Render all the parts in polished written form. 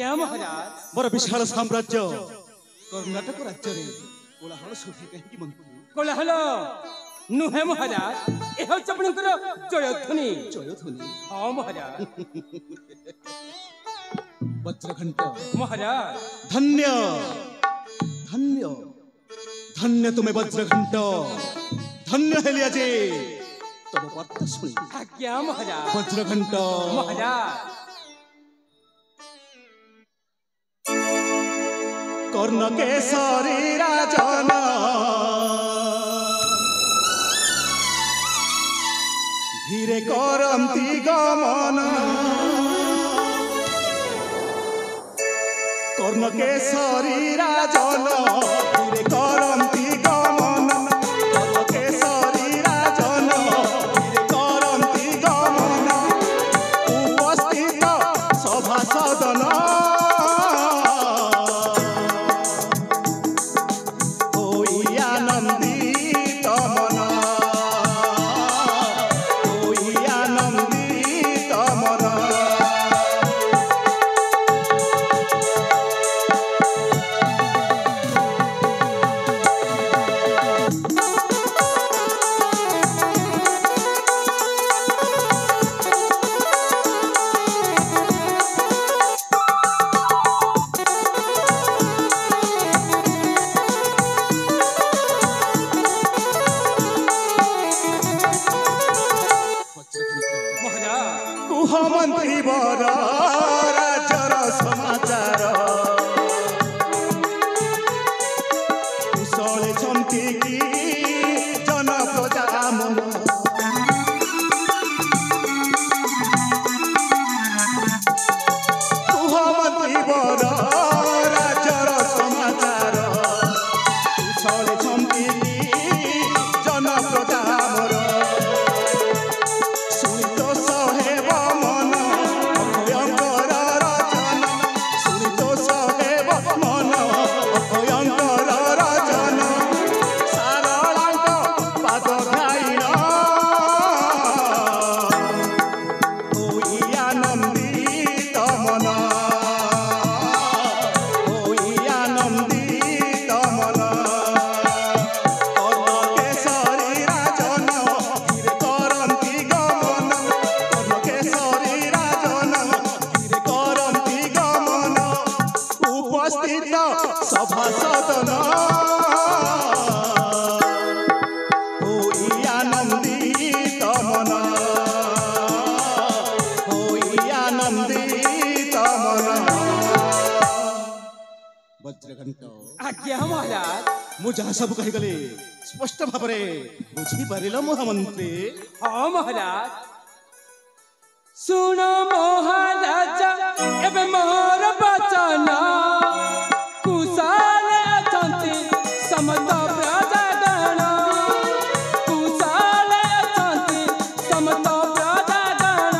आज्ञा महाराज मोर विशाल साम्राज्य कर्णाटक राज्य रे कोलाहल सुधे कहीं मंत्री कोलाहल नुहे महाराज एह चपणकर जयध्वनि हाँ महाराज वज्रघंट महाराज धन्य धन्य धन्य तुम्हें वज्रघंट धन्य हेली आज तब वार्ता सुनी आज्ञा महाराज वज्रघंट महाराज कर्ण केसरी राजन धीरे करंती गमन कर्ण केसरी राजन धीरे करंती गमन कर्ण केसरी राजन धीरे करंती गमन उपस्थित सभा सदन मंत्री बर राज्यर समाचार कुशले छंती की जन प्रजा मन मंत्री बर राज्यर समाचार कुशले छंती की जन प्रजा मन सभा सदन होई आनंदित मन होई आनंदित मन वज्रघंट आज्ञा महाराज मु जहाँ सब कहीगले स्पष्ट भाव बुझी पारिल महामंत्री हाँ महाराज सुन महाराज एबे मोर वचन कुशल अछंती समस्त प्रजागण कुशल अछंती समस्त प्रजागण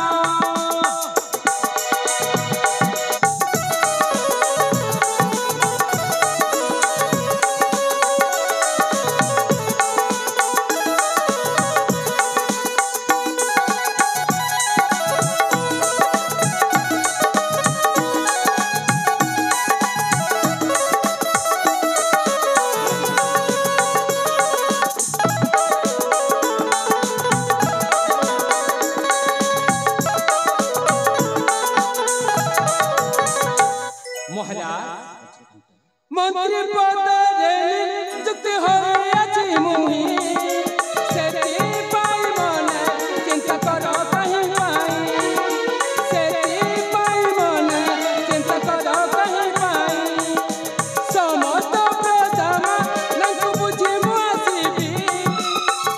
मंत्री पद जुक्ति होई मुही सेती पाई मन चिंता करो कहीं पाई सेती पाई मन चिंता करो कहीं पाई समस्त प्रजा नंकु बुझी मुआसीबी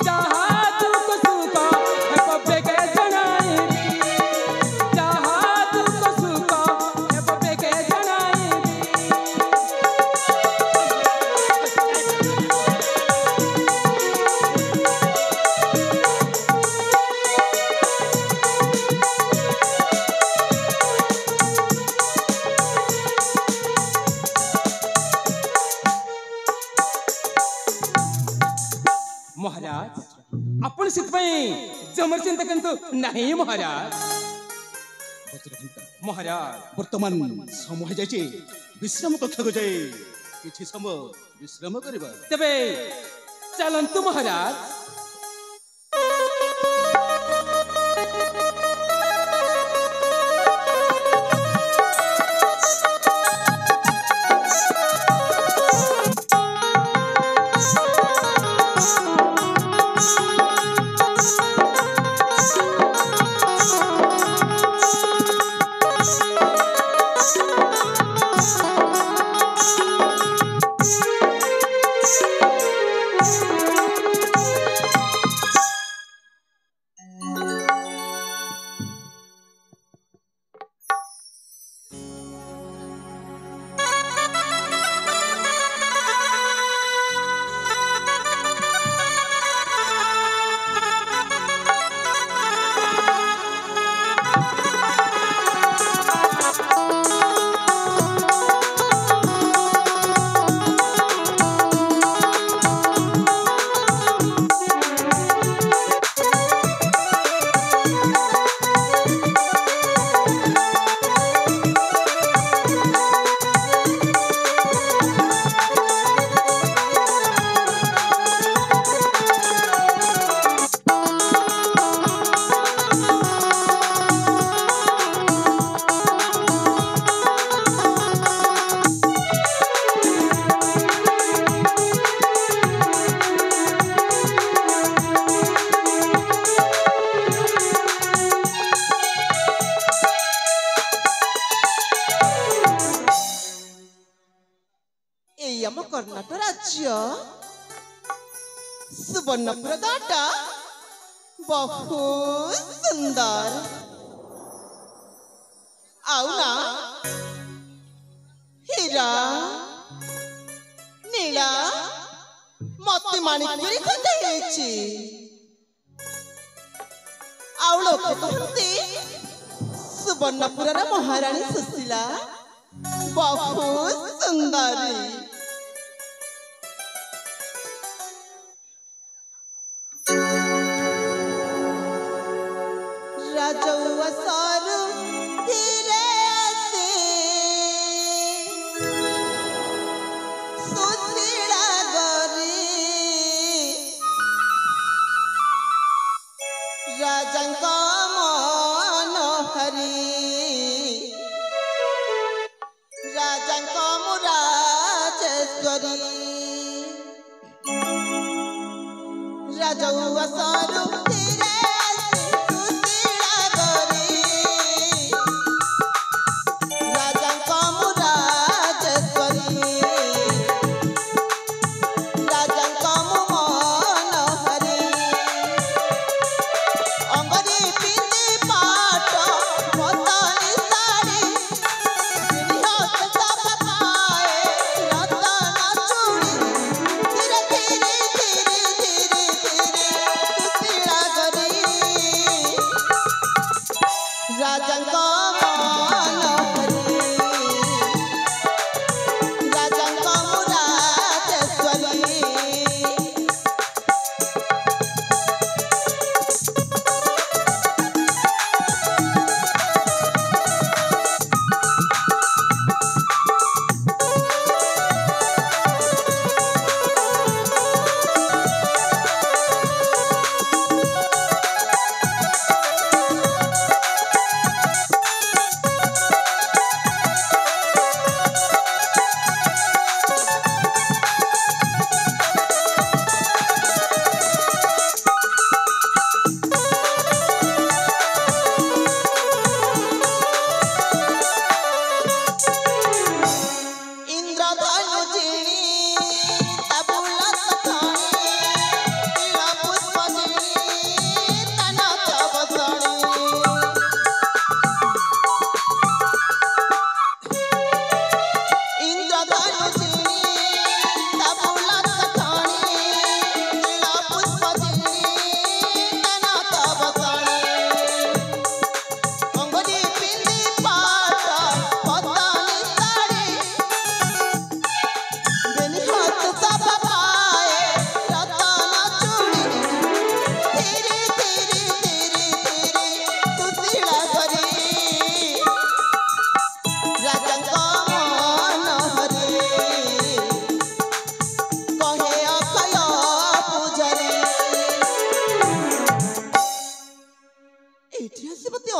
जहाँ दुख सुख है पब्बे के जनाई जहाँ दुख सुख है पब्बे के जनाई महाराज आपण सिद्धपाई जमर चिंता करतो नाही महाराज ବଜ୍ରଘଣ୍ଟା महाराज ବର୍ତ୍ତମାନ ସମୟ ହେଇଯାଇଛି ବିଶ୍ରାମ କକ୍ଷକୁ ଯାଇ କିଛି ସମୟ ବିଶ୍ରାମ କରିବା। तबे चलंतु महाराज। कर्नाटक राज्य सुवर्णपुर दाटा बहुत सुंदर आउना हीरा नीला मोती माणिक्य खंडे हेची आउलो कहती सुवर्णपुर महारानी सुशीला बहुत सुंदरी राजौआ सारू धीरे से सुशीला गरी राजंक मन हरी राजंक मुराजेश्वरी राजौआ सारू धीरे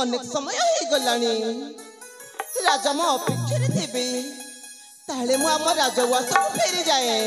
ଅନେକ ସମୟ ହେଇଗଲାଣି ରାଜା ମୋ ଅପେକ୍ଷାରେ ଥିବେ ତାହେଲେ ମୁଁ ଆମ ରାଜଉଆସକୁ ଫେରିଯାଏ।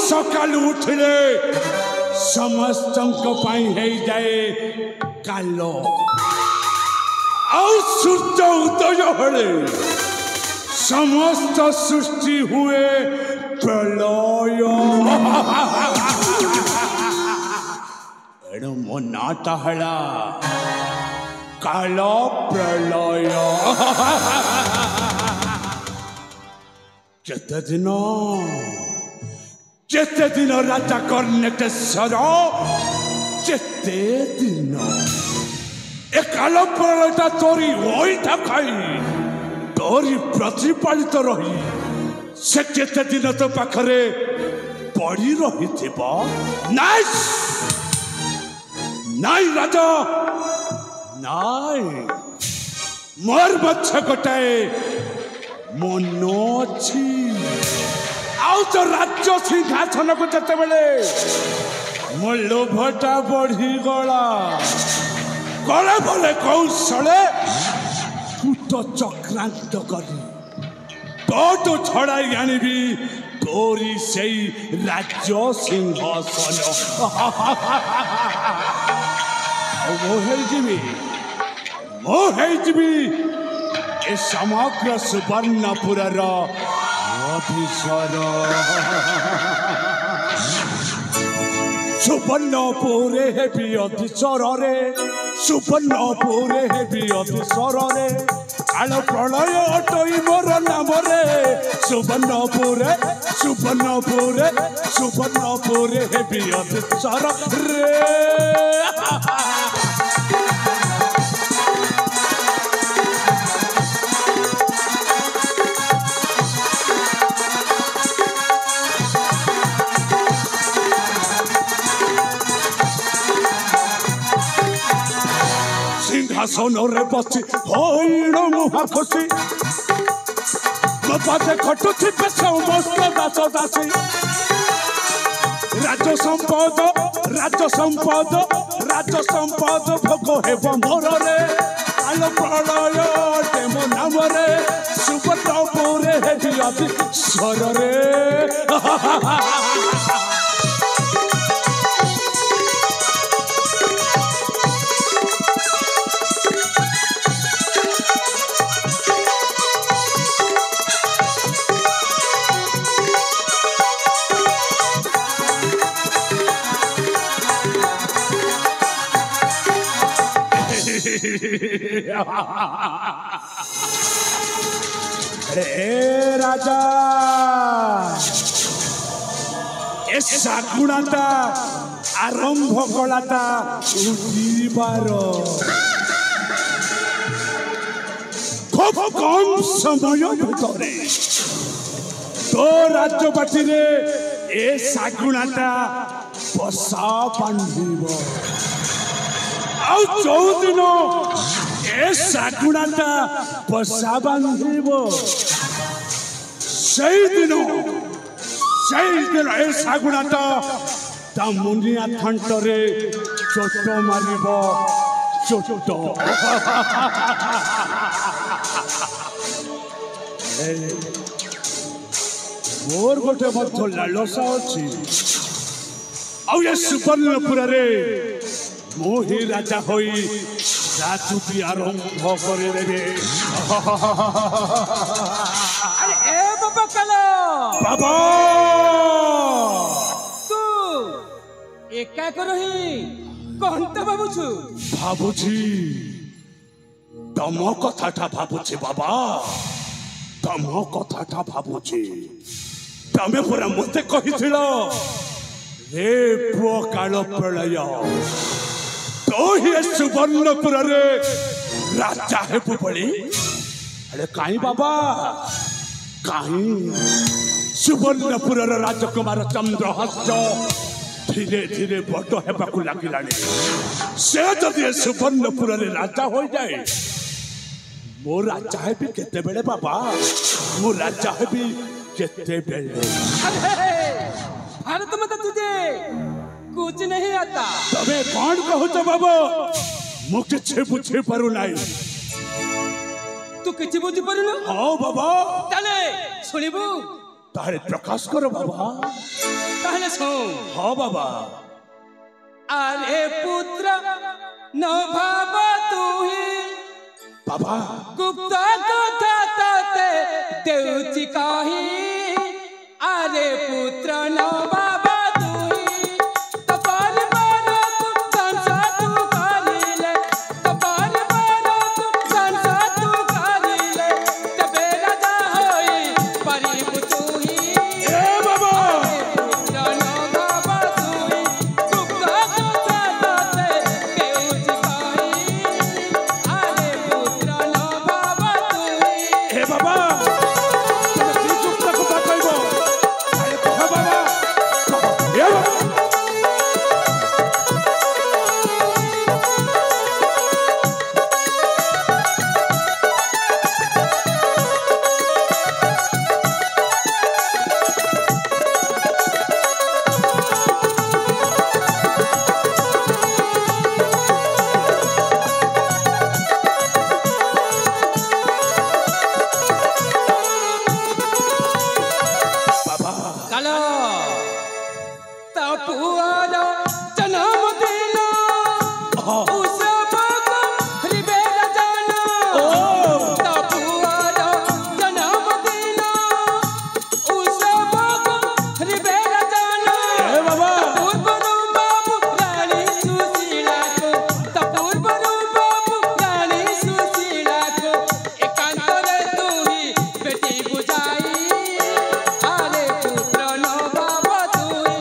सकाल उठले समस्त जाए काल सूर्य उदय हेले समस्त सृष्टि हुए प्रलय एणु मो नाटा हला काल प्रलय जेते दिन राजा कर्णकेश्वर जेते दिन ए काल प्रलयटा तोरी ओइठा खाई तोरी प्रतिपालित रही से केते दिन तो पाखरे पड़ी रही नाई राजा नाई मोर बच्चा गोटाए मन अच्छी आउ तो राज्य सिंहासन को जते बेले मो लोभटा बढ़ी गला गले बोले कौशले कूट चक्रांत करी तो छड़ाई आनिबी तोरी से राज्य सिंहासन मोहेजमी ए समग्र सुवर्णपुरर अधीश्वर सुवर्णपुरे हेबी अधीश्वर रे सुवर्णपुरे हेबी अधीश्वर रे काल प्रलय अटई मोर नाम रे सुवर्णपुरे सुवर्णपुरे सुवर्णपुरे हेबी अधीश्वर रे सिंहासन रे बसी हईण मुहा खुशी बाजे खटुथी समस्त दास दासी राज्य संपद राज्य संपद राज्य संपद भोग हेब मोर रे काल प्रलय मो नाम रे सुवर्णपुरे हेबी अधीश्वर रे ए राजा ए सागुणाता आरंभ कलाता उठिबार खूब कम समय भितरे तो राजबाटी रे ए सागुणाता बसा बांधिब आ चौदिन ए सागुणाता बसा बांधिब সেই দিন এই সাগুণাটা তা মুনিয়া থান্তরে চোট মারিব চোট মোর গোটে মধ্য লালসা ଅଛି ଆଉ ଏ ସୁବର୍ଣ୍ଣପୁରରେ ମୁଁ ହିଁ ରାଜା ହୋଇ ରାଜୁତି ଆରମ୍ଭ କରିଦେବେ ए बाबा कालो बाबा तू एका करही कोणता बाबूछु भाबुची तम कथाटा भाबुची बाबा तम कथाटा भाबुची तमे पुरा मते कहिथिल रे पुओ काल प्रलय तो ही सुवर्णपुर रे राजा हेबु बळी अरे काई बाबा काई सुवर्णपुर राजकुमार चंद्रहस्त धीरे धीरे बड़ हेबाकु लागिलानी से जदि सुवर्णपुर राजा हो जाए मो राजा हेबी केते बेले बाबा मो राजा हेबी केते बेले भारत में तो तुझे कुछ नहीं आता तबे कौन कहत बाबा मु किछ बुझे पारु नाही तू किछि बुझी परनु हां बाबा ताले सुनिबु तारे प्रकाश करो बाबा ताले सुन हां बाबा अरे पुत्र न भाव तू ही बाबा गुप्त कथा तते देउची काही अरे पुत्र न बाबा तू ही तपन मारो तू संसा तू कालिले तपन मारो तू संसा तू कालिले तबे राजा होई परिप तू ही ए बाबा पुत्र न बाबा तू ही गुप्त कथा तते देउची काही अरे पुत्र न बाबा तू ही ए बाबा तुम की चुप तक बात कहबो अरे कह बाबा ए बाबा कालो तपुआर जन्म दिला उस बाबा रिबेरा जाना तपुआर जन्म दिला उस बाबा रिबेरा जाना ए बाबा तपुर बाबू रानी सुशीला को तपुर बाबू रानी सुशीला को एकांत रे तू ही बेटी बुझाई अरे पुत्र न बाबा तू ही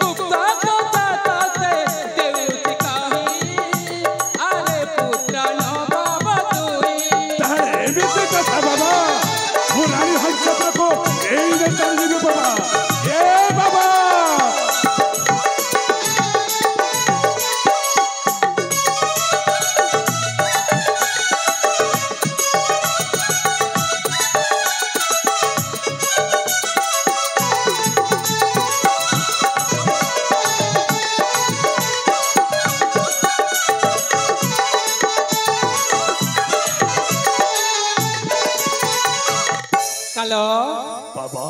गुप्त कथा तते देउची काही अरे पुत्र न बाबा तू ही तारे एमिते कथा बाबा मु रानी हंसपा को एई रे चल जिबे बाबा ए बाबा कालो बाबा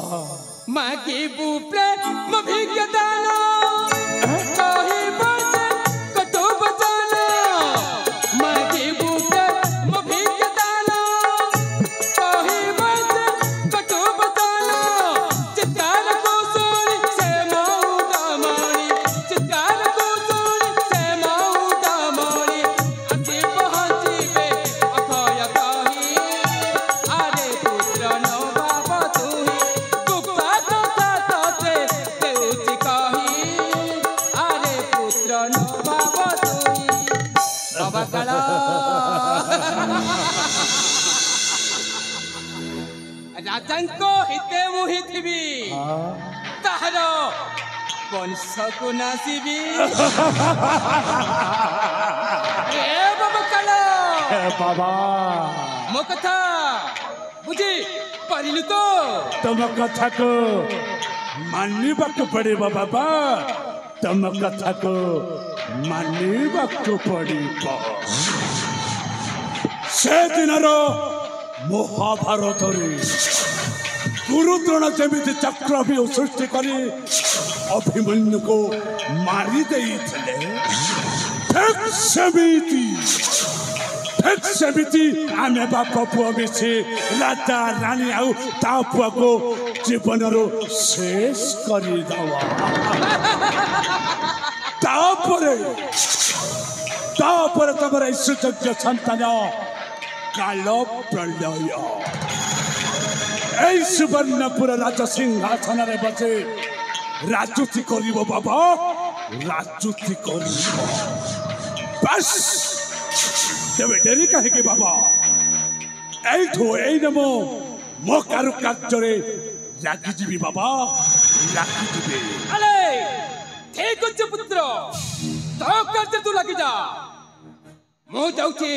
मागी बुप्रे मभिज्ञ दानो कही बसे कटो बचाना मागी बुप्रे मभिज्ञ दानो कही बसे कटो बचाना चित्कार को सोनी से माऊ दामानी चित्कार को सोनी से माऊ दामानी हंसी पहुंची बाबा काला राजांको हिते मुहि थिबी ताहार वंश को नासिबी ए बाबा काला बाबा मो कथा बुझी पारिलु तो तुम कथा को मानिबाक पड़ेगा बाबा तुम कथा को मानिबाक पड़ेगा से दिन महाभारत गुरुद्रोण जमी चक्रव्यूह सृष्टि कर अभिमन्यु को मारी सेमिति आमे बाप पुआ मिसी राजा रानी आउ ता पुआ को जीवन रो शेष करी दवा तापर तमर ऐश्वर्य संतान काल प्रलय এই সুবর্ণপুর রাজ সিংহাসন বসে রাজুতি করিব বাবা রাজুতি করিব বাস তবে দেরি কাহিকি বাবা এইঠু এই নম মো কারুকার্যরে লাগিଯିବି বাবা লাগিଯିବି আলে ঠিক আছে পুত্র তো কার্য তু লাগি যা মো যাউছি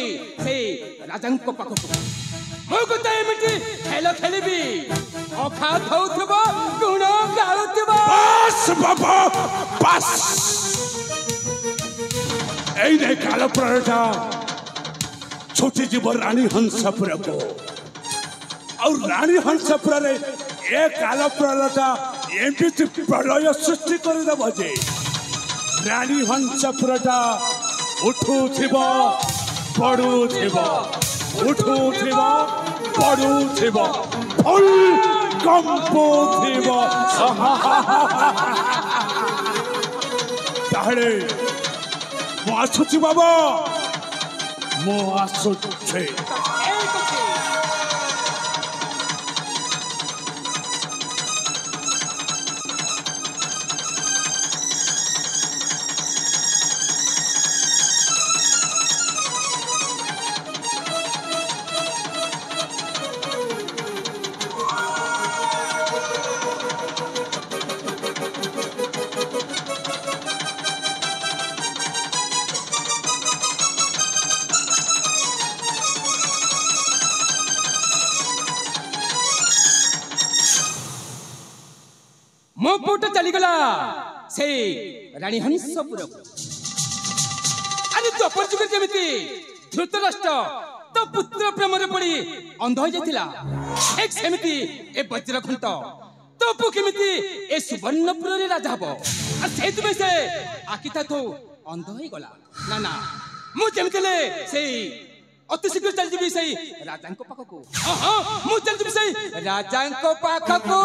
সেই রাজাঙ্ক পাখকু मो गोटे एमिटी खेल खेलिबी अखा थौथबो गुण गाउथबो बस बाबा बस এই নে কাল প্রলয়টা छोटी जीव रानी हंसपुर को और रानी हंसपुर रे ए काल प्रलयटा एमती प्रलय सृष्टि कर देव जे रानी हंसपुरटा उठुथिबो पडुथिबो उठुथिबो पडुथिबो फुल कंपुथिबो ताहले मो आसुछि बाबा मो आसुछि मो पुट चली गला से रानी हंसपुर अरे द्वापर जुग जेमिति धृतराष्ट्र तो पुत्र प्रेम रे पड़ी अंध हो जातिला एक सेमिति ए वज्रखंत तो पु केमिति ए सुवर्णपुर रे राजा हबो आ सेत में से आकिता तो अंध होई गला ना ना मु जेमितिले से अति शीघ्र चल जीवी सही राजांको पाखको हां मु चल जीवी सही राजांको पाखको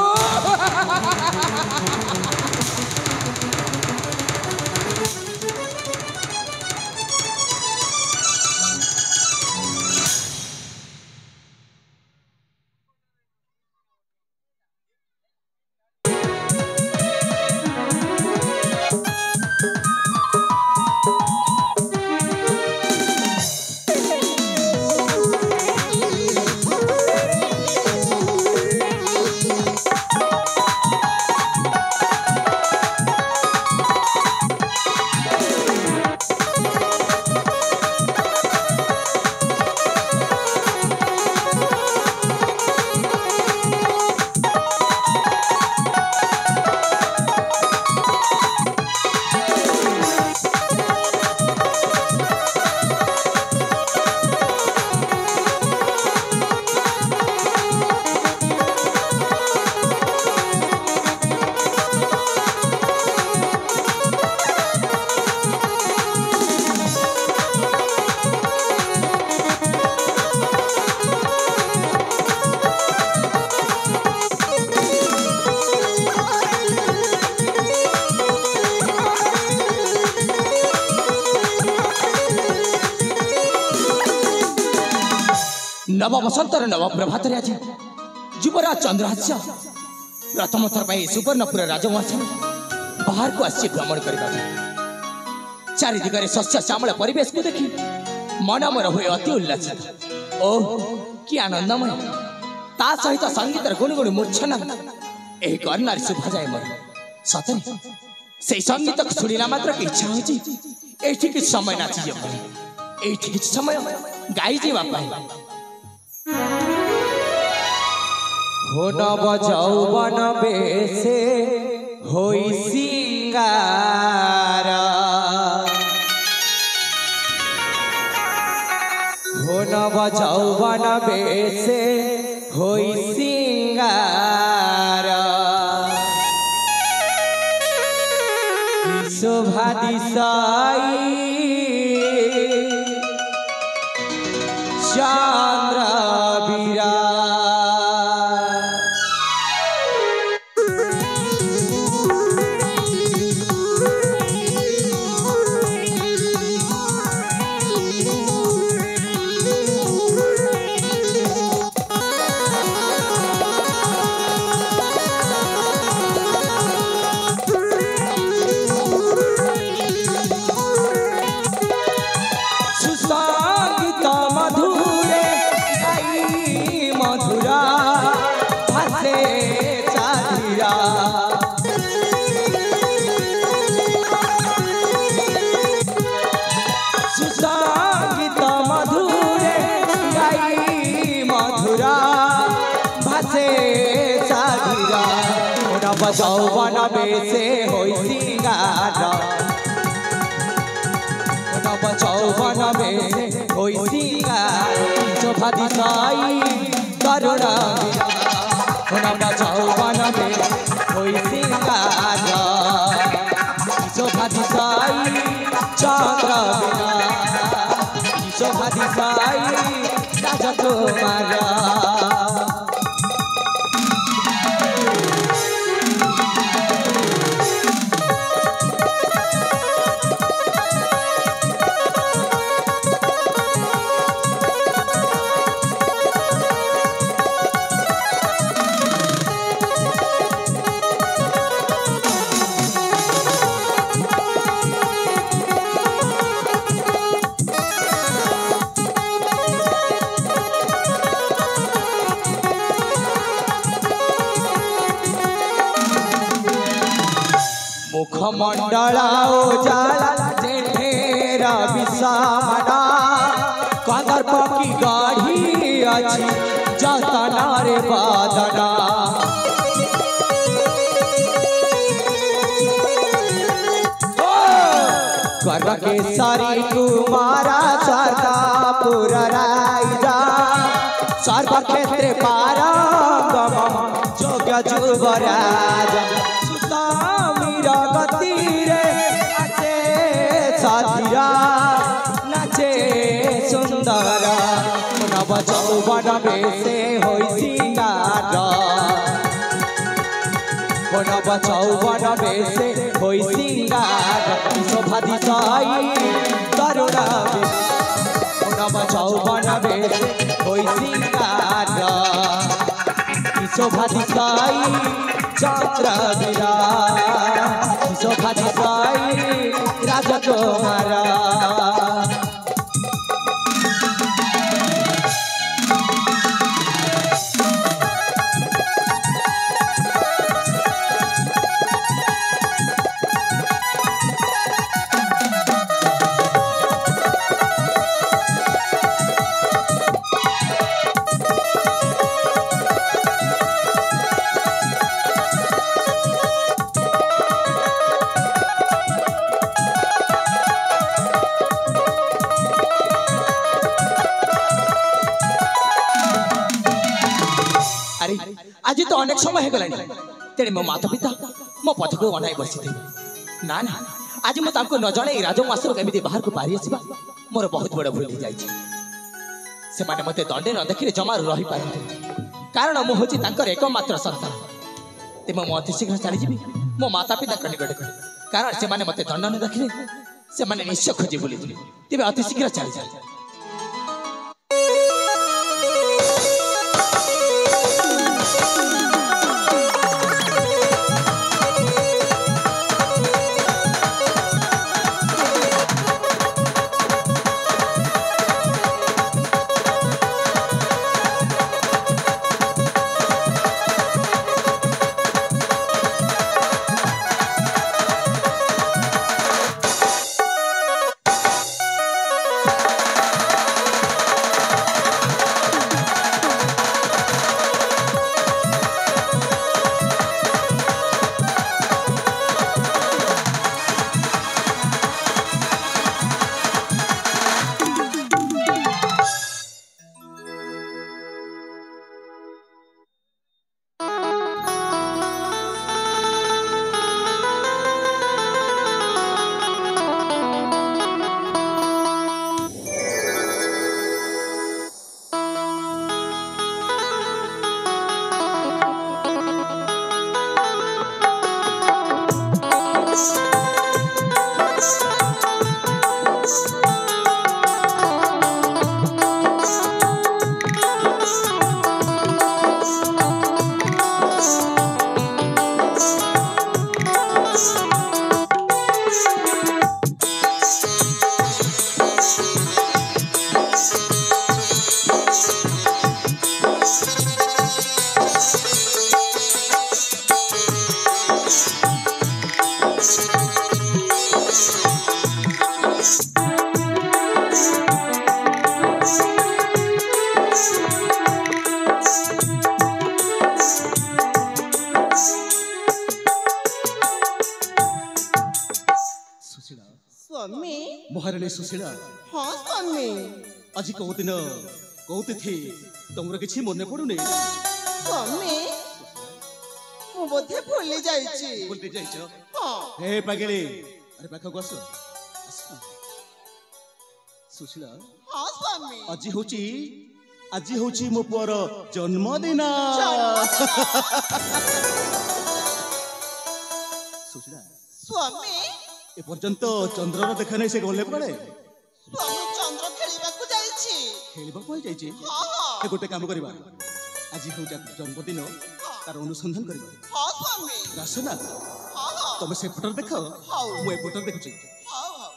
नव बसंतर नव प्रभात आज युवराज चंद्रहास्य प्रथम थर सुवर्णपुर राजवंश बाहर को आसी भ्रमण करने चारि दिगरे शस्य श्यामल परिवेश को देखी मन मोर हुए अति उल्लासित। ओह कि आनंदमय ता सहित संगीतर गुणगुण मूर्छना एही कर्णार शुभ जाए मोर सतरे से संगीत शुणिला मात्र की इच्छा होची एठी कि समय नाची जे एठी कि समय गाई जे बापा हो नव यौवन बेसे होई सिंगार हो नव यौवन बेसे होई सिंगार शोभा दिशाई चंद्र बिरा यौवन बेसे होई सिंगार नव यौवन बेसे होई सिंगार शोभा दिशाई करुणा नव यौवन बेसे होई सिंगार शोभा दिशाई चंद्र बिना शोभा दिशाई राजकुमार मुखमंडल उजाला जेठेर विषामना कंदर्प की गाढ़ी अच्छी जतन रे बदना कर के सारी कुमारा सर्वपुर राजा सर्वक्षेत्र पारंगम जोग्य जुवराज गतीरे नाचे साधिया नाचे सुंदर नव यौवन बेसे होई सिंगार नव यौवन बेसे होई सिंगार शोभा दिशाई करुणा नव यौवन बेसे होई सिंगार शोभा दिशाई चंद्र बिरा शोभा दिशाई राजकुमार आज तो अनेक समय हो गलानी तेरे मो माता पिता मो पथ को अनाई बसी थे ना ना आज मो ताको न जणे राजमासर केमिति बाहर को पारी आसीबा मोर बहुत बड़ भूल हो जाई से माने मते दंडे न देखिले जमा रही पारंते कारण मो होची तांकर एकमात्र संतान ते मो अति शीघ्र चली जीवी मो माता पिता निकट कारण से माने मते दंड न देखिले से माने निश्चय खोजी बोली तेबे अति शीघ्र चली जाय सुशीला हाँ स्वामी आज कौ दिन कौ तिथि तुमर किछि मने पड़ुनी स्वामी मु बोधे भूली जाइछि बोलते जाइछ हाँ हे पागेली अरे पाखक आस सुशीला हाँ स्वामी आज होची मो पुअर जन्मदिन सुशीला स्वामी ए पर्यंत चंद्रर देखा नहीं से गले पड़े स्वामी चंद्र खेलिबाकू जाइछि खेलिबा कोई जाइछि हाँ हाँ ए गोटे काम करबा आज होचा जन्मदिन तार अनुसंधान करबा हाँ स्वामी रासना हाँ हाँ तमे से फोटो देख हाँ। मु ए फोटो देखुची हाँ हाँ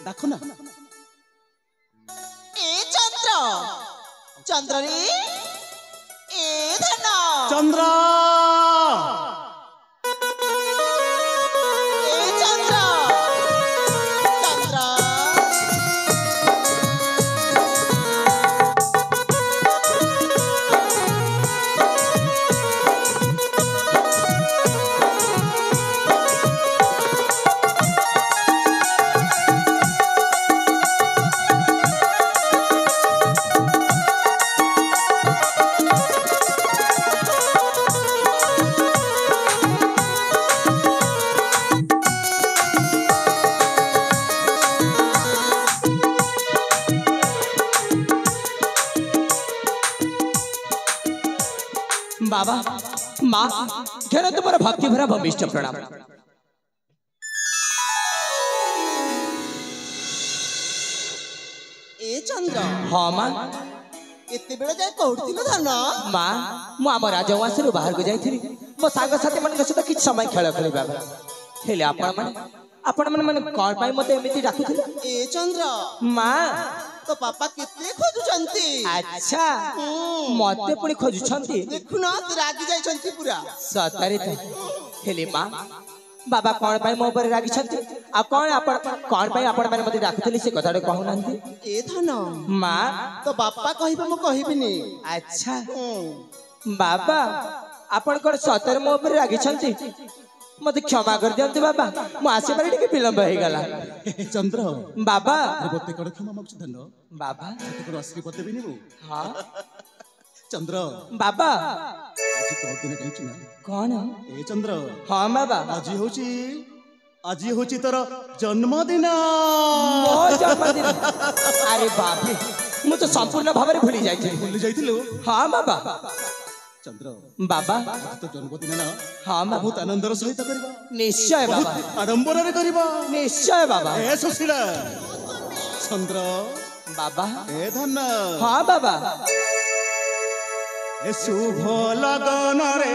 देखो ना ए चंद्र चंद्र रे ए धन चंद्र ए चंद्र चंद्र बाबा माँ घेर तुम्हारा भक्ति भरा भूमिष्ठ प्रणाम ए चंद्र हाँ माँ केते बेला जाय कहउथिलो धन माँ मु आम राजवास बाहर को जाइଥିଲି मो सांग साथी मान सहित किछ समय खेल खेलिबा हेले आपण माने कोन पाई मते एमिति डाकुथिले ए चंद्र माँ तो पापा केते खोजुचंती अच्छा मते पुणी खोजुछंती देखुना तू रागी जाइछंती पूरा सतरे तो हेले माँ बाबा कोन पाई मो ऊपर रागी छंती आ कोन पाई आपण माने मते डाकुथिले से कथाडे कहू नांती ए धन माँ तो बापा कहिबे मो कहिबिनी अच्छा बाबा आपण कोन सतरे मो ऊपर रागी छंती मते क्षमा कर दियंती बाबा मु आसे पारे टिके विलंब हे गला चंद्र बाबा गोटे कड़ क्षमा मागछु धन बाबा तोर आशीर्वाद देबिनी मु हाँ चंद्र बाबा आज कौ दिन जाइछ ना कौन ए चंद्र हाँ बाबा आज होची तोर जन्मदिन मो जन्मदिन अरे बाप रे मु तो संपूर्ण भाव भूली जाइଥିଲି भूली जाइथिलु हाँ बाबा चंद्र बाबा आज तो जन्मदिन ना हाँ बाबा बहुत आनंदर सहित करबा निश्चय बाबा आडंबर रे करबा निश्चय बाबा ए सुशीला चंद्र बाबा ए धन हाँ बाबा ए शुभ लगन रे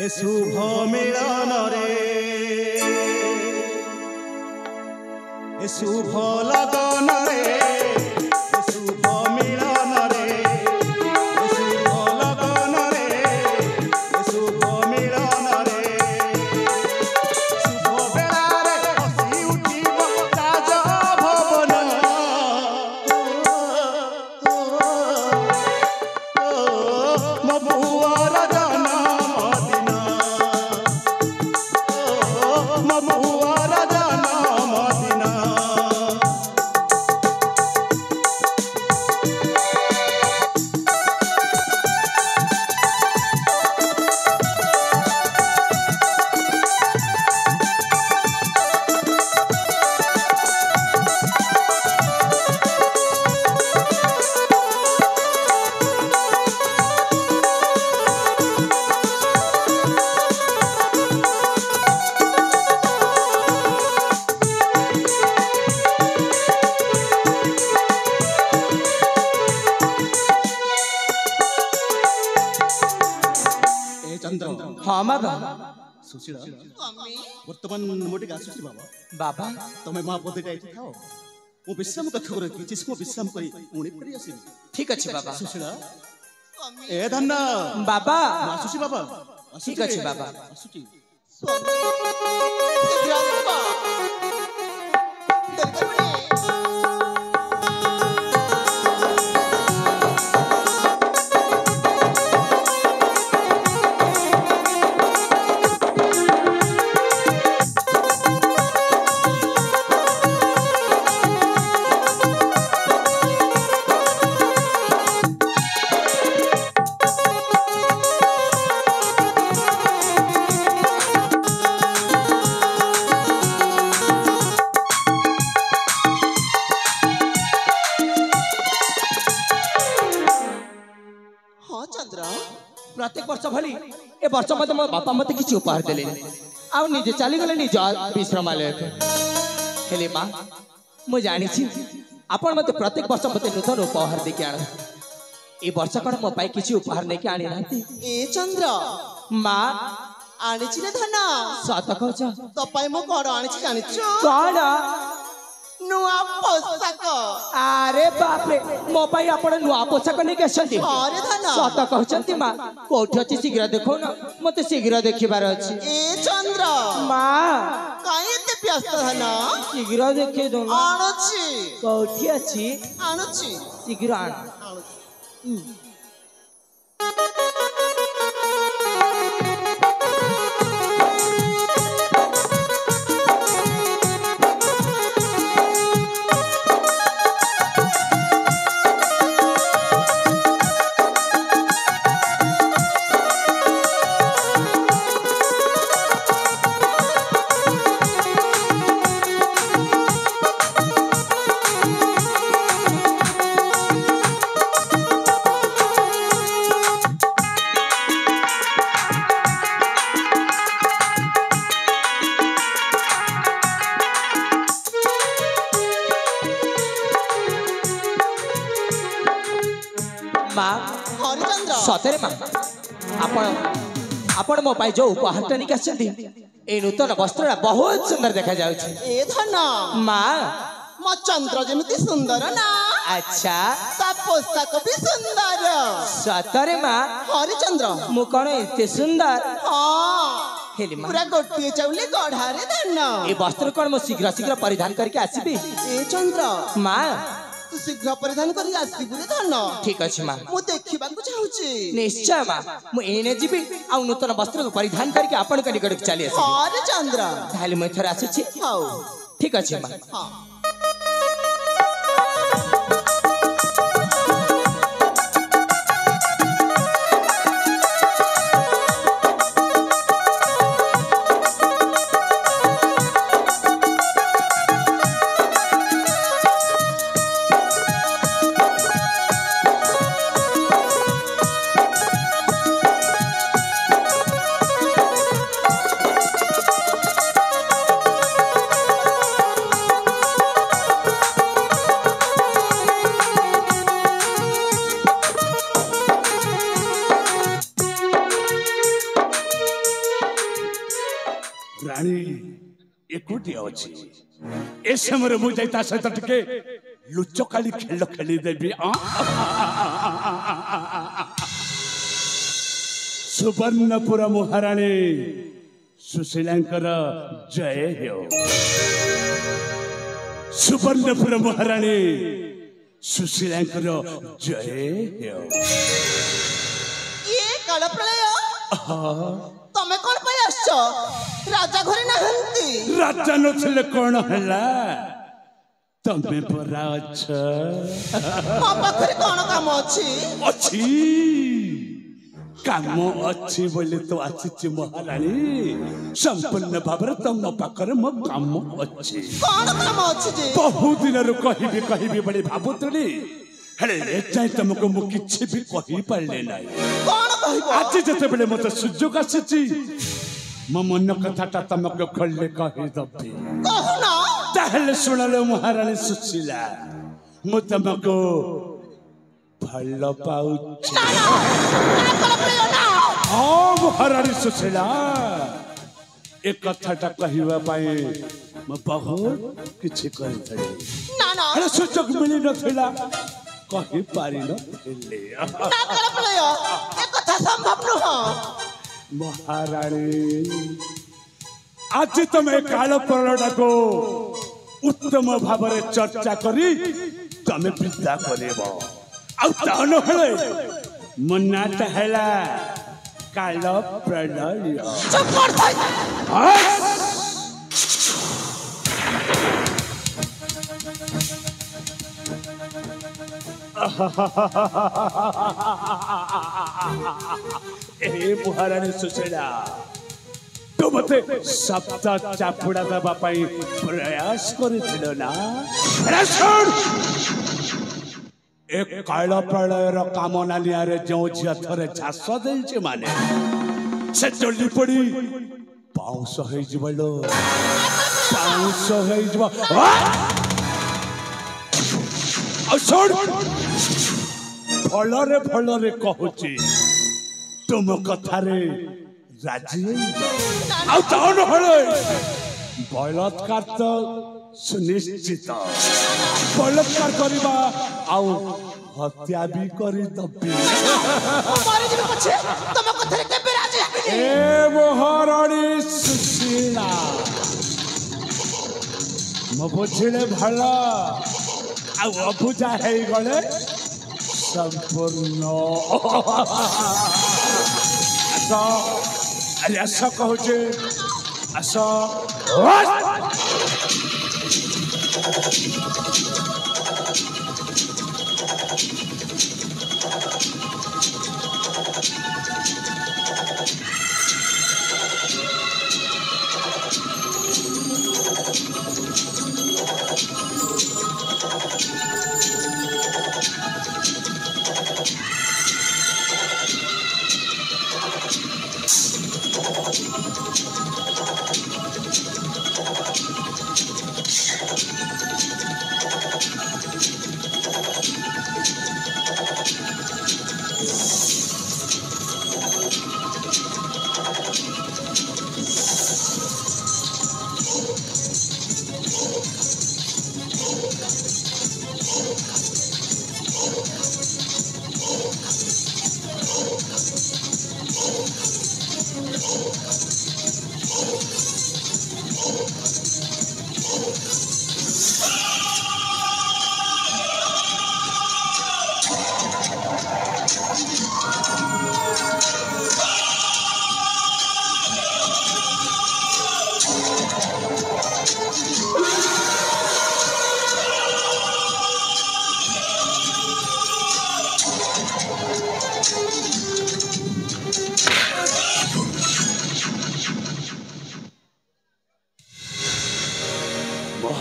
ए शुभ मिलन रे ए शुभ लगन रे ए शुभ मिलन रे ए शुभ लगन रे ए शुभ मिलन रे शुभ बेला रे हसी उठिब राज भवन ମୋ ପୁଅର ଜନ୍ମଦିନ ମୋ ପୁଅର ଜନ୍ମଦିନ ए चंद्र हाँ बाबा सुशीला स्वामी वर्तमान मोटे आसुची बाबा बाबा तमे मां पदे जाई थाओ मु विश्राम कक्ष करे किछि समय विश्राम करी उणी करी आसीबी ठीक अछि बाबा सुशीला स्वामी ए धन्ना बाबा आसुची बाबा ठीक अछि बाबा आसुची स्वामी शीघ्र आसबा देर करबनी ए वर्ष भली ए वर्ष मते मो बापा मते किछि उपहार देले आ निजे चली गले निज विश्रामालय हेले मां मु जानि छी आपण मते प्रत्येक वर्ष मते नूतन उपहार देके आण ए वर्ष कण मो पाई किछि उपहार नेके आनी नांती ए चंद्र मां आनिछि रे धन सत कहछ तो पाई मो कोड आनिछि जानिछु कण नुआ पोशाक अरे बाप रे मो पाई आपण नुआ पोशाक नै केसंती अरे धन सत कहछंती मां कोठी अछि शीघ्र देखो ना मते शीघ्र देखिबार अछि ए चंद्र मां काई एते व्यस्त धन शीघ्र देखि दो आनुछि कोठी अछि आनुछि शीघ्र आण हरिचंद्र सतरे मां आपण मो पाई जो उपहार निक आछंती ए नूतन वस्त्र बहुत सुंदर देखा जाउछि ए धन मां मो चंद्र जेमिति सुंदर ना अच्छा ता पोशाक भी सुंदर सतरे मां हरिचंद्र मु कोन एते सुंदर हां हेली मां पूरा गोटिए चाउले गढ़ारे धन ए वस्त्र कोन मो शीघ्र शीघ्र परिधान करके आसीबी ए चंद्र मां तू शीघ्र परिधान करी आसीबु रे धन ठीक अछि मां मु देखिबाकू चाहूची निश्चय मां मु एने जीबी आ नूतन वस्त्र को परिधान करके आपण के निकट चली आसी हरिचंद्र ताले मैं थरा आसी हाउ ठीक अछि मां हां रानी एकुटी अछि ए समय मु जाइता सहित टिके लुचकाली खेल खेली देबी सुवर्णपुर महाराणी सुशीलांकर जय हो सुवर्णपुर महाराणी सुशीलांकर जय हो ये काल प्रलय तमे कोन पय आछो राजा घरे नहंती राजा नथिले कोन हला तमे परा अछ मो पाखरे कोन काम अछि अछि काम अछि बोले तो आछि महारानी संपूर्ण भाବରେ तम पाखरे म काम अछि कोन काम अछि जे बहुत दिन रु कहिबी बोले भाबुतली हेले एचाई तुमको मु किछि भी कहि पारले नै कोन कहबो आज जते बेले मते सुजोग आछि म मन कथाटा तुमको खोलले कहि दबी कहू ना ताहले सुनले महारानी सुशीला मु तुमको भल पाउछि महारानी सुशीला ए कथाटा कहिबा पाए म बहुत किछि कहिथले ना ना अरे सुजोग मिली नथिला कहि पारि नथिले ना काल प्रलय ए कथा संभव नहो महारानी आज तुम काल प्रलय को उत्तम भाव चर्चा करी तुम विदा करब आन मनाटा है काल प्रलय चुप कर भाई ए महारानी सुशीला तू मते सप्ताह चापुड़ा दबा पाई प्रयास करिथिलो ना अरे सुन ए काल प्रलयर कामना नियारे जो झिया थरे झास देइछे माने से जल्दी पड़ी पाउस होई जबलो पाउस होई जब छोड़ फलरे कहूची तुम कथारे राजी आउ टाउन हले बलात्कार तो सुनिश्चित बलात्कार करबा आउ हत्या भी करी दबी मारे जिबे पछे तुम कथारे केबे राजी हेबी ए मोहरानी सुशीला मो बुझिले भला आउ अबुजा हे गले संपूर्ण आसा अरे आसा कहूचे आसा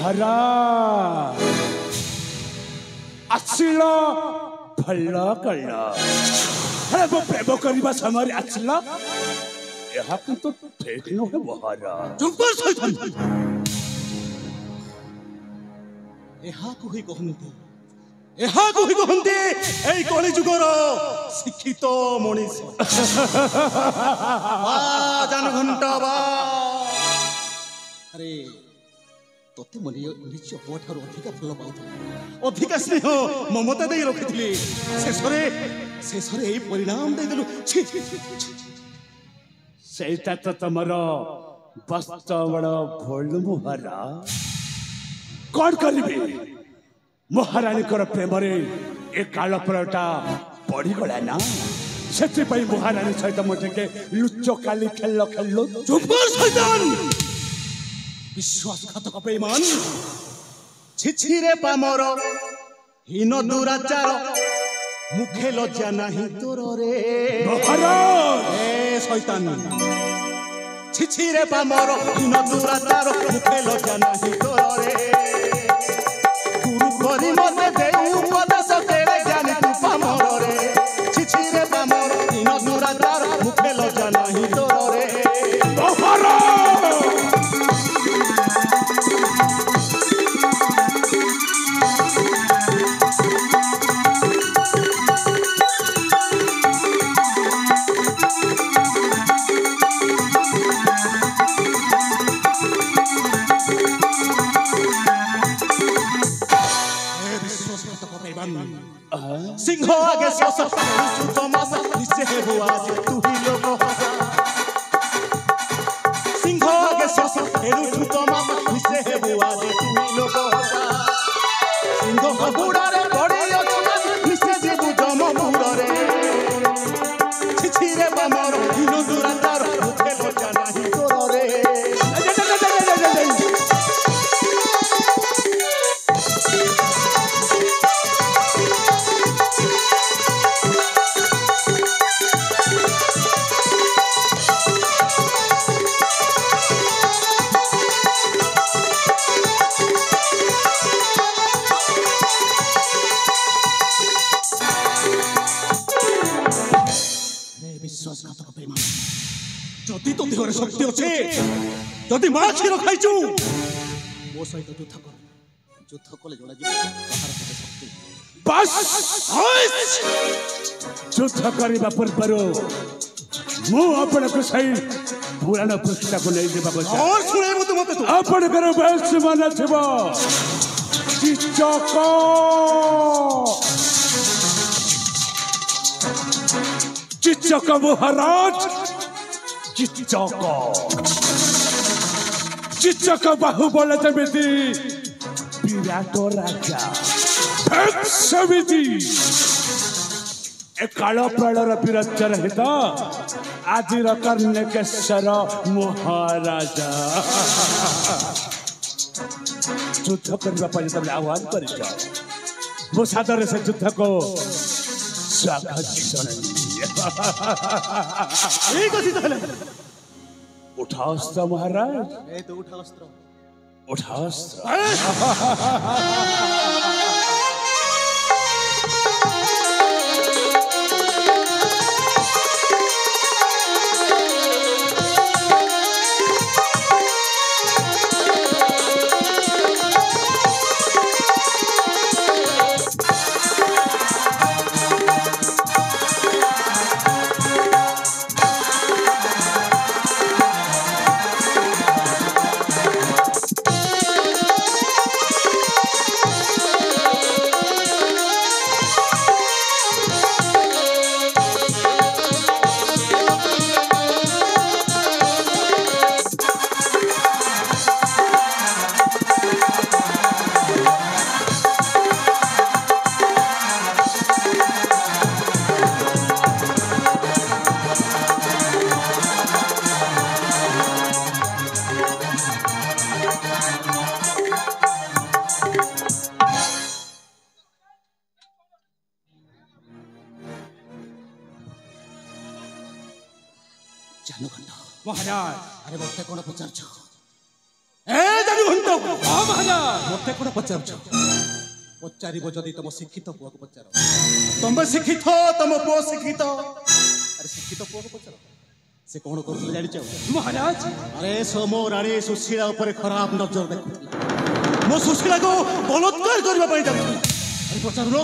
महाराज आसिल भल कल अरे वो प्रेम करवा समय आसिल यह किंतु ठीक नुहे महाराज चुप कर शैतान एहा को ही कहंती एई कली जुगर शिक्षित मनीष वाह जान घंटा वाह अरे तोते मने निश्चय मोठार अधिका फल पाउथि अधिका स्नेह ममता दे रखिथिली शेषरे एई परिणाम दे देलु छी सेटा तो तमर वास्तवण भोल महाराज कौन करिबे महारानी कर प्रेम रे ए काल प्रटा पड़ी गला ना सेति पई महारानी सहित मते के लुच्चो काली खेल खेललो चुप कर शैतान विश्वासघातक बेईमान छिछिरे पामर हीन दुराचार मुखे लज्जा नहीं तोर रे महाराज ए शैतान छिछिरे पामर हीन दुराचार मुखे लज्जा नहीं तोर रे गुरु करी मते दे उपदेश तेरे ज्ञान तू पामर रे छिछिरे पामर हीन दुराचार मुखे लज्जा नहीं तोर रे सिंह आगे सस तमाशा निसे है वो आज तू ही लोग हंसा सिंह आगे सस हेरु तमाशा निसे है वो आज तू ही लोग हंसा सिंह बुड़ा रे बड़ी अच्छा निसे जीव जम बुड़ा रे छिछिरे बामर दिन दुराचार मुखे लज्जा नहीं तोर रे जदि तो देहरे शक्ति अच्छे जदि माँ क्षीर खाइचु मो सहित युद्ध कले जणा शक्ति बस युद्ध करने पूर्व मु आपण को सही पुराण पुस्तक को नहीं देबा बचा और सुनेबो तो मते तू आपण कर बेस मन थिबो चिचक चिचक महाराज चिचक बाहुबल जमिति विराट राजा समिति ए कालो प्राणर वीरत्व रहित आदिर कर्णकेश्वर महाराजा युद्ध करने तुमने आह्वान कर सादर से युद्ध को स्वागत उठा अस्त्र महाराज उठा अस्त्र महाराज अरे मते कोन पचारछ ए जानु घंटो हां महाराज मते कोन पचारछ पचारिबो जदी तम शिक्षित पुआ को पचार तम शिक्षित तम पुआ शिक्षित अरे शिक्षित पुआ को पचार से कोन करथले जानि छ महाराज अरे सोमो रानी सुशीला ऊपर खराब नजर देखुतला मो सुशीला को बलात्कार करबा पई जाउ अरे पचारनो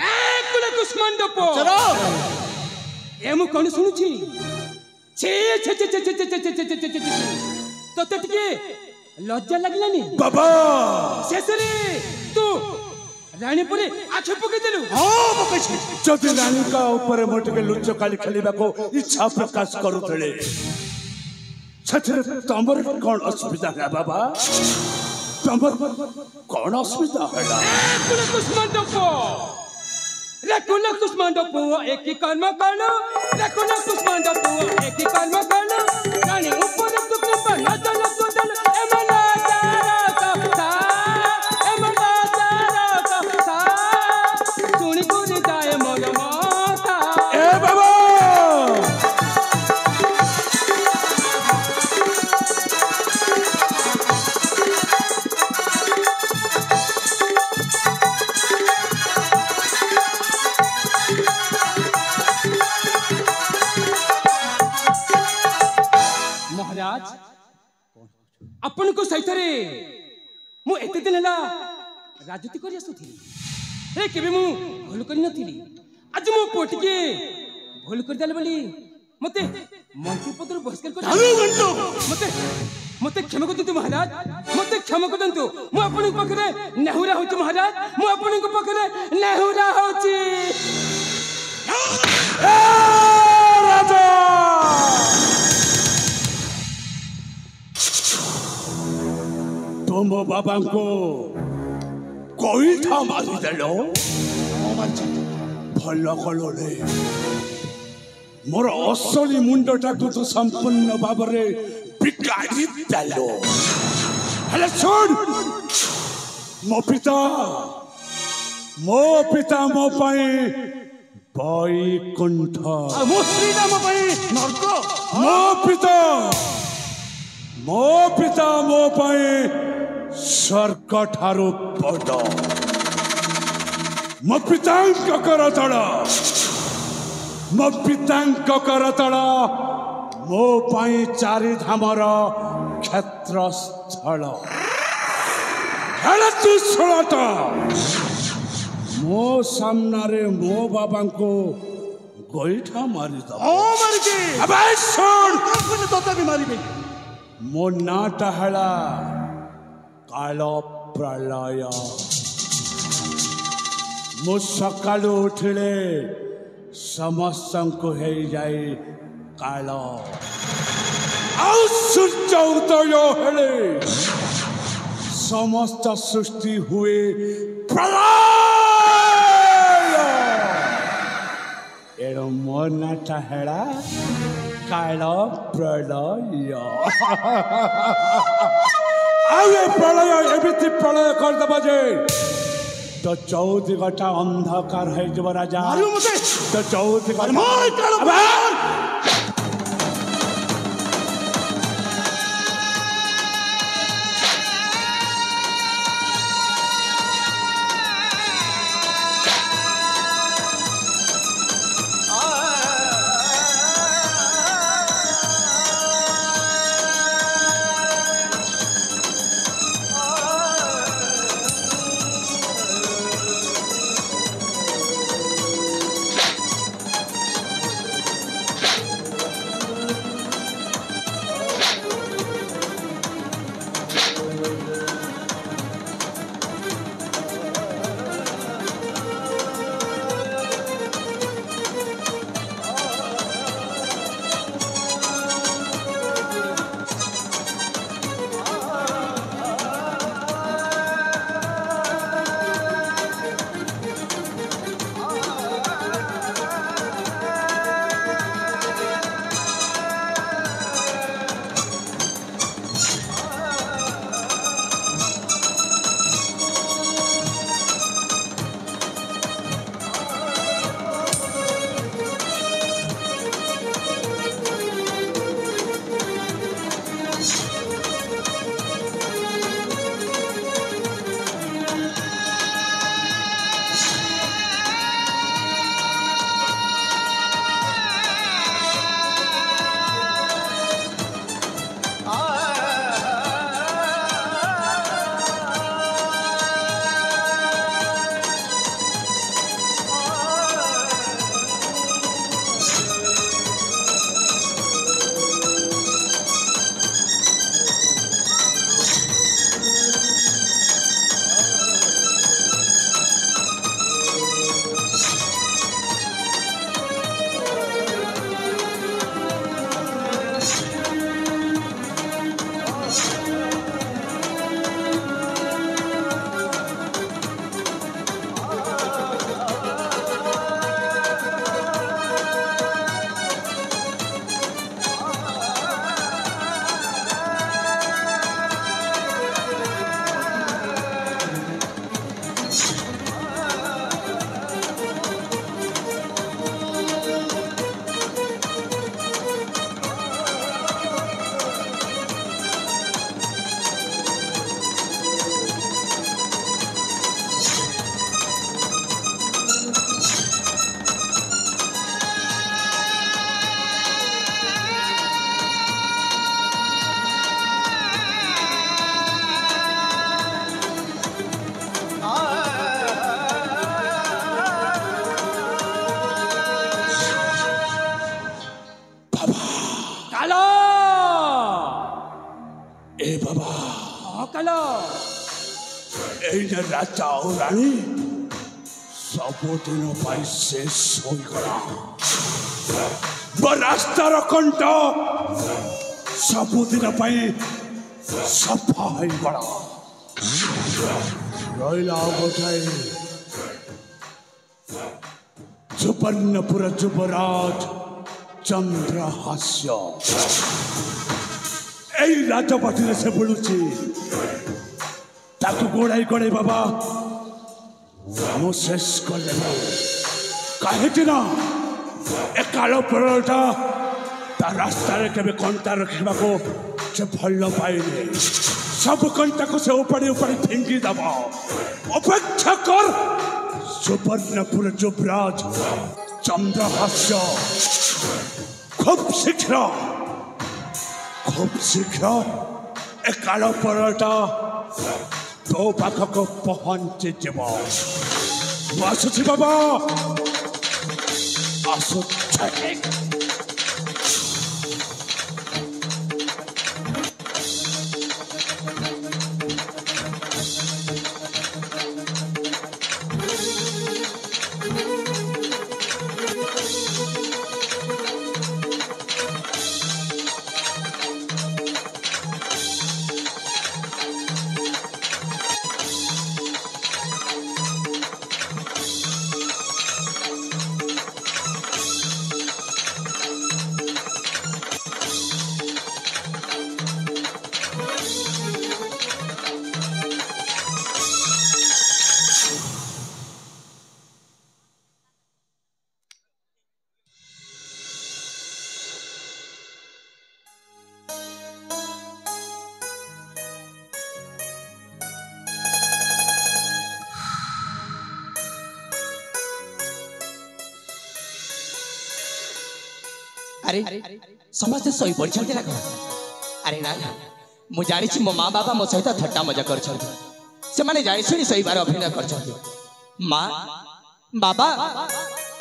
रे कुले कुष्मांडप चलो ए मु कोन सुनुछि छे छे छे छे छे छे छे छे छे छे तोते टिके लज्जा लागलानी बाबा शेषरे तू रानी पुरे आखे पके देलु हां पके छी जदि रानी का ऊपर मोटके लुच्च काली खेलिबा को इच्छा प्रकाश करूथले छथरे तमर कोन असुविधा है बाबा तमर कोन असुविधा हैला कुले कुष्मांडप Rakuna Kusmandopu, Eki Karma Kana, Rakuna Kusmandopu, Eki Karma Kana, Rani Upana Tukapa, Natala Sudal, Emana Tarata, Emana Tarata, Suni Kuni Daya Molamata. ए बाबा अपन को सही थरे मु एते दिन हला राजनीति करि आसुथि रे केबे मु भूल करि नथिली आज मु पोटिके भूल कर देल बली मते मंत्री पदर बहिष्कार कर चालू घंटो मते क्षमा कर दंतु महाराज मते क्षमा कर दंतु मु अपन पखरे नेहुरा होची महाराज मु अपन पखरे नेहुरा होची राजा तुम बाबा को कोई था मारी देलो भल कलो रे मोर असली मुंडटा को तो संपूर्ण भाबरे बिगाड़ी देलो हेले सुन मो पिता मो पाई बैकुंठ मो श्री नाम पई नरक मो पिता मो पाई स्वर्ग ठारू बड़ मो पितांक करतल मो पाई चारि धामर क्षेत्र स्थल हेला तू सुनत मो सामने मो बाबा को गोईठा मारी दो मारिबी अबे सुन तोते भी मारिबी मो नाटा हेला काल प्रलय मु सकाळु उठिले समस्त हे जाए काल सूर्य उदय हेले समस्त सृष्टि हुए प्रलय एणु मो नाटा हेला काल प्रलय आवे प्रलय एमिति प्रलय करदेव जे तो चौदिगटा अंधकार हो राजा तो चौदिगटा राजा और रानी सबुदिन शेष हो रास्तार कंठ सबुदिन सफा हो रहा गोटाए सुवर्णपुर युवराज चंद्रहास्य राजपाठी से बुलुची ताकू गोड़ाई गोड़ाई बाबा मु शेष कर कहीं ना ए काल प्रलयटा ता रास्ता के कंटा रखा से भल पाइले सब कंटा को से उपाड़ी उपाड़ी फिंगी दब अपेक्षा कर सुवर्णपुर युवराज चंद्रहास्य खूब शीघ्र खूब शीघ्र ए कालो परटा तो पाखक पहुंची जीव आसुची बाबा आसुची अरे समस्ते सोई पड़ चलते ना अरे ना मु जानी मो माँ बाबा मो सहित थट्टा मजा कर से माने जानी सुनी सही बार अभिनय कर माँ बाबा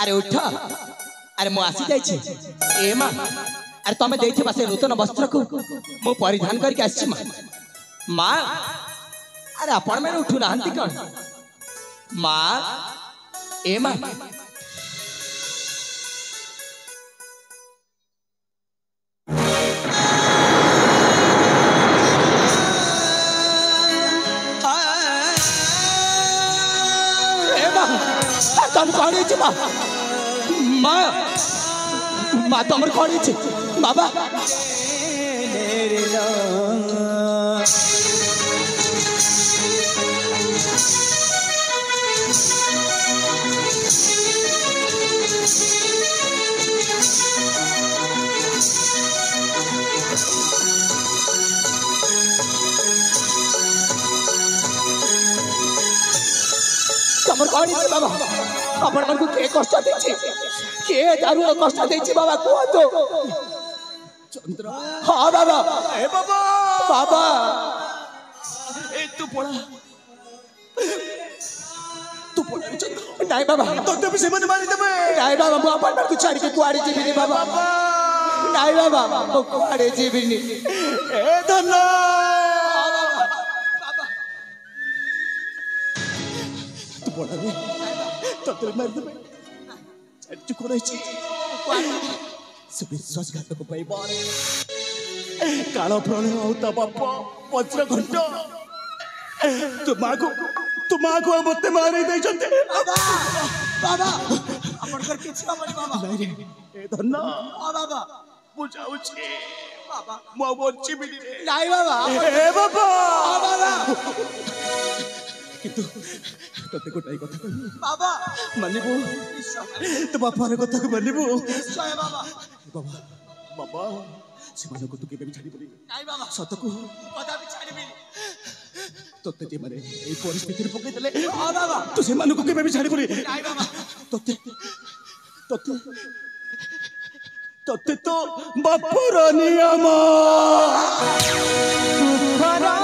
अरे उठ अरे मु आसी जाइए ए माँ अरे तमें देथिबा से नूतन वस्त्र को मु परिधान करके आसी माँ अरे आपण मैंने उठू नाहंती कौन माँ ए माँ तुम कौन माँ माँ माँ तुम कौन बाबा तुम कौन बाबा अपन मन को के कष्ट देछि के दारुण कष्ट देछि बाबा को तो चंद्र हां बाबा ए बाबा बाबा ए तू पड़ा चंद्र नहीं बाबा तो भी से मन मारी देबे नहीं बाबा मु अपन मन को छाड़ी के कुआड़ी जीबी बाबा नहीं बाबा मु कुआड़ी जीबी ए धन्ना बाबा तू पड़ा तोते मार देबे चुप करे छी से विश्वासघातक पाई बारे कालो प्रणय होता बापा वज्र घंट तू मां को मते मारी दे चंते बाबा बाबा अपन कर किछ बाबा नहीं रे ए धन्ना आ बाबा बुझाउ छी बाबा मो बच्ची भी नहीं बाबा ए बाबा बाबा किंतु तते गोटाई कथा कहबी बाबा मानिबो तो बापार कथा को मानिबो निश्चय बाबा बाबा बाबा सेमान को तू केबे छाड़ी पड़ी नाही बाबा सत को कदा भी छाड़ीबी तते जे माने ए परिस्थिति रे पकई देले हां बाबा तू सेमान को केबे भी छाड़ी पड़ी नाही बाबा तते तते तते तो बापुर नियम दुखरा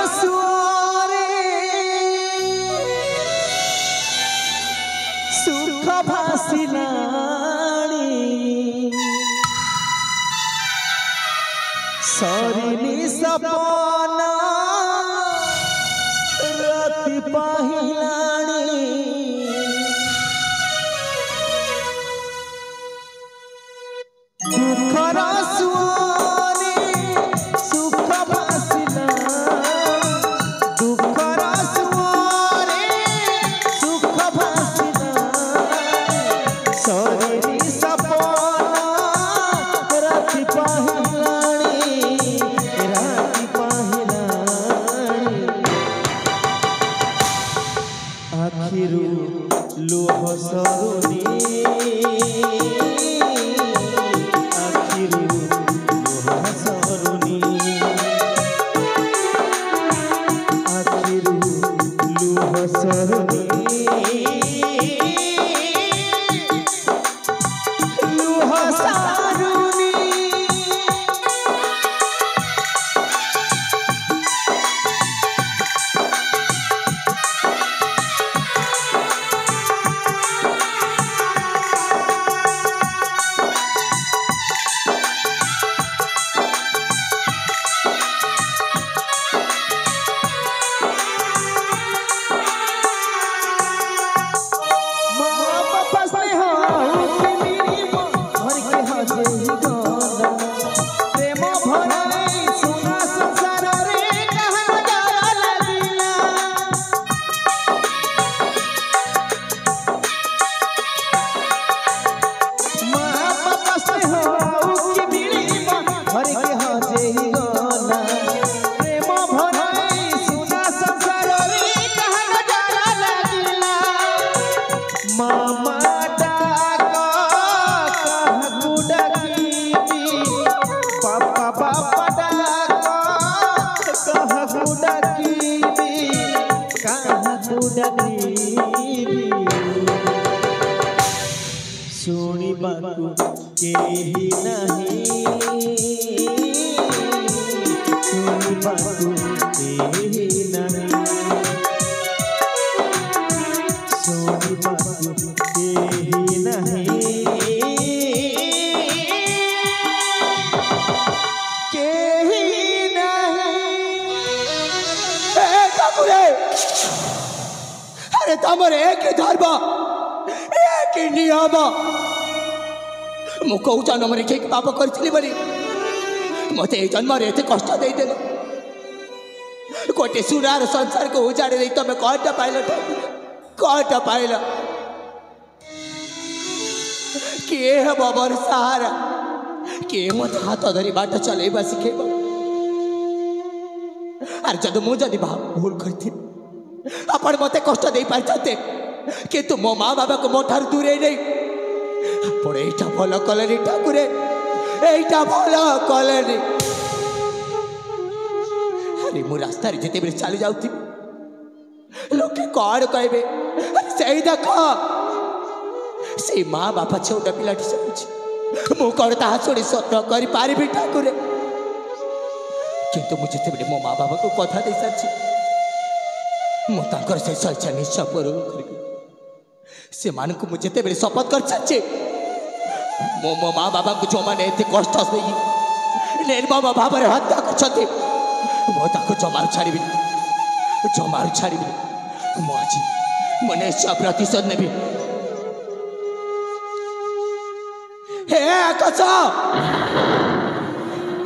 सुख भासिलाणी सरिनी सपना राति पाहिलाणी दुखरा सुआरे सुख भासिलाणी दुखरा सुआरे सुख भासिलाणी सरिनी सपना राति पाहिलाणी राति पाहिलाणी आखिरु लोह सरुनी केही नहीं सुनिबाकु केही नहीं सुनिबाकु केही नहीं केही नहीं अरे तमर एक धर्म एक नियम मु कौ जन्म रे ठीक पाप करथिली बोली मते ए जन्म रे एते कष्ट देई देले कोटे सुरार संसार को उजाड़े देई तमे कष्ट पाइल कष्ट पाइल के है बाबर सहारा के मत हाथ धरी बाट चलेबा सिखेब आर जद मु जदी भूल करथि अपन मते कष्ट देई पाइछते किंतु मो माँ बाबा को मोठार दूरे नहीं पर एटा भल कलेनी ठाकुरे एटा भल कलेनी अरे मु रास्ता रे जेते बेले चली जाउथि लोके कौन कहबे अरे सही देख से माँ बापा छोटा पिलाटी सब मु कौन ताहा छोड़ी सत्य करि पारिबि ठाकुरे किंतु मु जेते बेले मो माँ बाबा को कथा दे साची मु तांकर से सच्चा निश्चय पूर्ण करिबि से मान को मुझे बेले शपथ कर सच्चे मो मो माँ बाबा को जो मैंने एते कष्ट देई निर्मम भाव रे हत्या करछथि मो ताको जमार छाड़िबि मो आज मने प्रतिशोध नेबि हे आकाश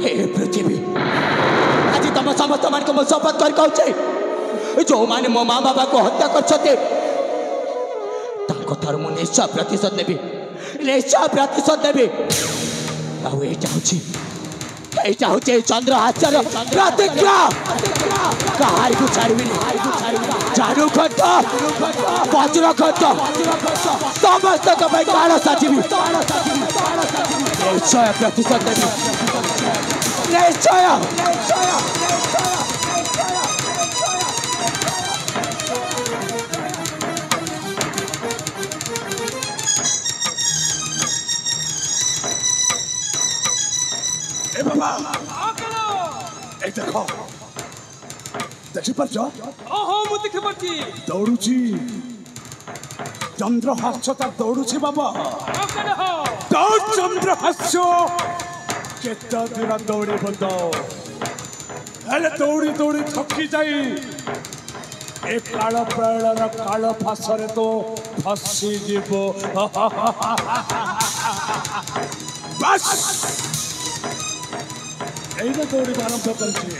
हे पृथ्वी आज तुम समस्त मान को मो शपथ कर कहूचे जो माने मो माँ बाबा को हत्या करछथि कथार मु निश्चय प्रतिशोध नेबि आउ एटा होची चंद्र हास्यर प्रतिज्ञा कहार को छाड़बी झाड़ू खत वज्र खत समस्त को भाई काल साजिबी निश्चय प्रतिशोध नेबि निश्चय बाबा ए देखो देखि परछ ओहो मु देखि परछि दौड़ुची चंद्रहास्य ता दौड़ुची बाबा आकल हो दौड़ चंद्रहास्य केता दिन दौड़ी बंदो हेले दौड़ी दौड़ी थकी जाई ए काल प्राणर काल फासरे तो फसी जीवो बस एने दौड़ी आरंभ करछे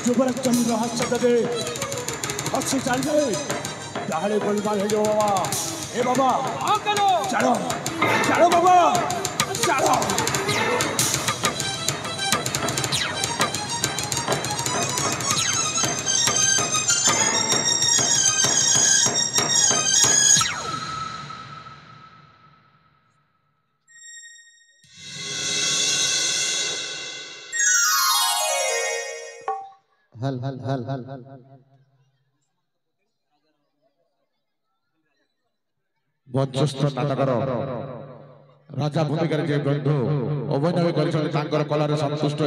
जुबर चंद्रहास्य दे फसी चल जाए दाड़े गोलमाल हो जाओ बाबा ए बाबा आकलो चलो चलो बाबा चलो हल हल हल हल बंचस्थ नाटकर राजा भूमिकार जे बंधु अभिनय कर कलार सन्तुष्ट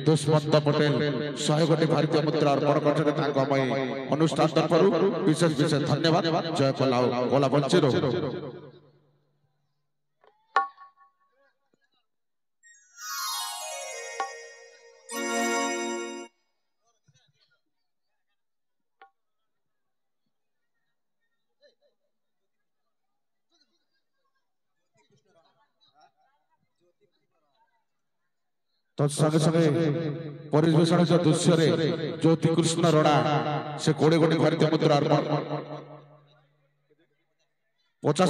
दुष्मंत पटेल 100 कोटी भारतीय मुद्रा अर्पण कर अनुष्ठान तरफ विशेष विशेष धन्यवाद जय कला बंचिरो तत्संगे संगे परिवेशन दृश्य ज्योति कृष्ण रड़ा से 20 कोटी भारतीय मुद्रा अर्पण 50